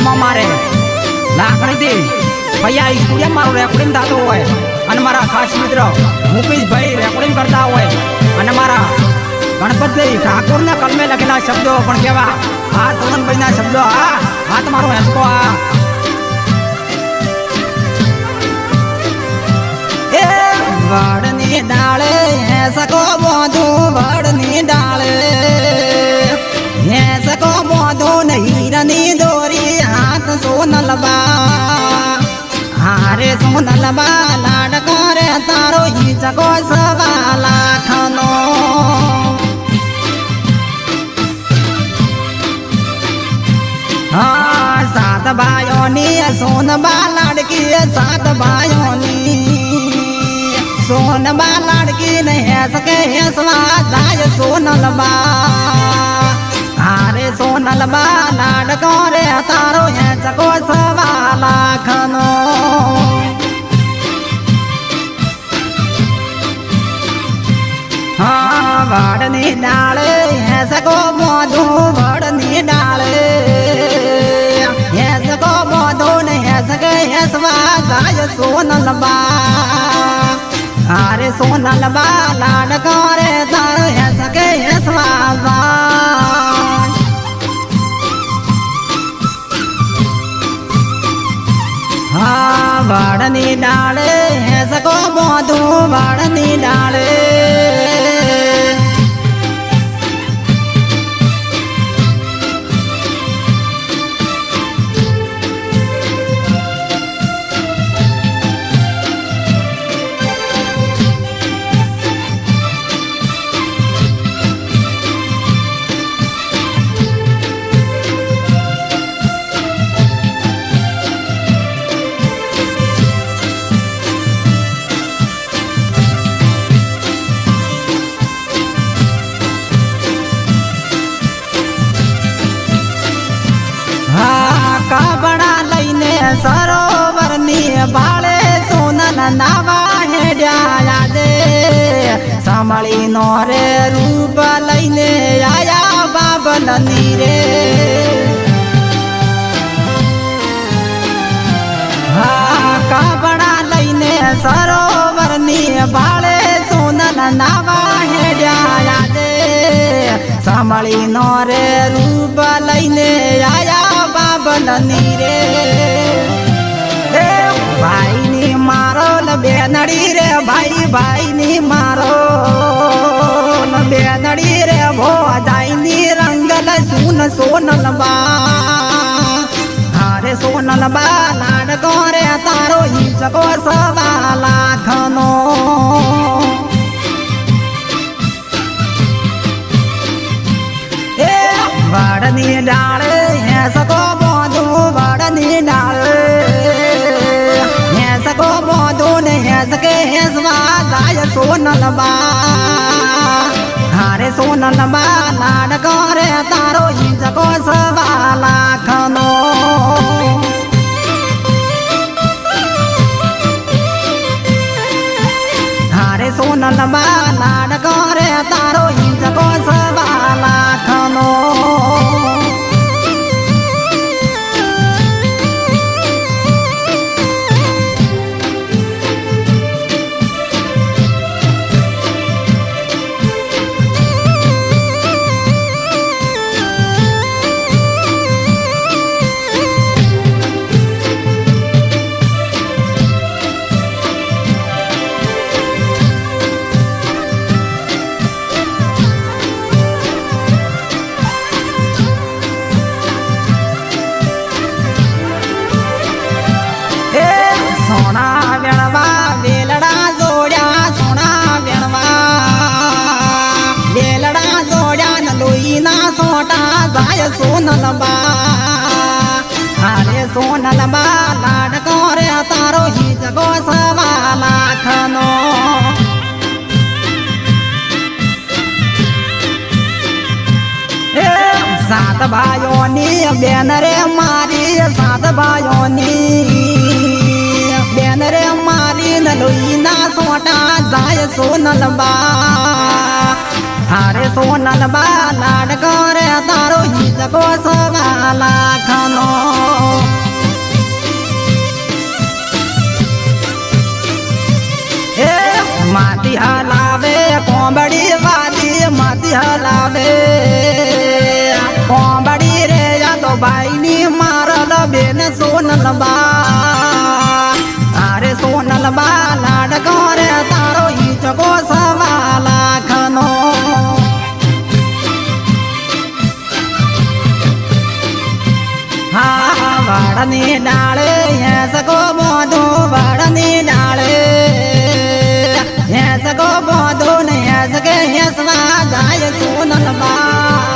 એમાં મારે લાકડીથી ભૈયા સ્ટુડિયમ મારું રેકોર્ડિંગ થતું હોય અને મારા ખાસ મિત્ર મુકેશભાઈ રેકોર્ડિંગ કરતા હોય અને મારા ગણપતિ ઠાકોરના કલમે લખેલા શબ્દો પણ કેવા આ તોરણભાઈના શબ્દો આ તમારો હેસકો એ વડની ડાળે હેસકો બોધું વડની ડાળે હેસકો બોધું હીરની દોરી હાથ સોનલબા હારે સોનલબા લાડ કરે તારો હિચકો સવા લાખનો सात भाइयोनी सोनबा लड़की सात भाइयोनी सोनबा लड़की ने सके हेसवा जाय सोनलबा हारे सोनलबा लाडको रे तारो हेचको सवा लाखनो हाँ वड़नी डाले हेसको मोधु वड़नी डाले हेसको मोधु ने हेसके हेसवा जाय सोनलबा हारे सोनलबा लाडको रे तारो हेसके हेसवा जाय हाँ वड़नी डाले हेसको मोधु वड़नी डाले कपड़ा लईने सरोवरनी बाळे सोनल नावा हेड्या दे संभळी नो रे रूप लईने आया बाबलनी रे हाँ कपड़ा लईने सरोवरनी बाळे सोनल नावा हेड्या दे संभळी नो रे रूप लईने आया बाबलनी रे भाई नी मारो बेनड़ी रे भाई भाई नी मारो बेनड़ी रे भो जाई नी रंगल सुन सोनलबा हारे सोनलबा लाडको रे तारो हिचको सवा लाखनो वड़नी डाले हेसको बोधु वड़नी डाले हेसको बोधु ने हेसके हेसवा जाय सोनलबा हारे सोनलबा लाडको रे तारो हिचको सवा लाखनो हारे सोनलबा लाडको रे तारो हिचको सवा लाखनो सोना वेणवा वेलड़ा जोड़ा सोना वेणवा वेलड़ा जोड़ा न लोई ना सोटा जाय सोनलबा हारे सोनलबा लाडको रे तारो हिचको सवा लाखनो सात भाइयोनी बेन रे मारी सात भाइयोनी बेन रे मारी न लोई ना सोटा जाय सोनलबा हारे सोनलबा लाडको रे तारो हिचको सवा लाखनो માતી હલાવે કોંબડી વાદી માતી હલાવે કોંબડી રે યાદો ભાઈ ની મારલ બેન સોનલબા અરે સોનલબા લાડકો રે તારો ઈચકો સવા લાખનો હા વાડની ડાળે સગો મોધો વાડની ડાળે સગો મોધો ને સગે હસવા જાય સોનલબા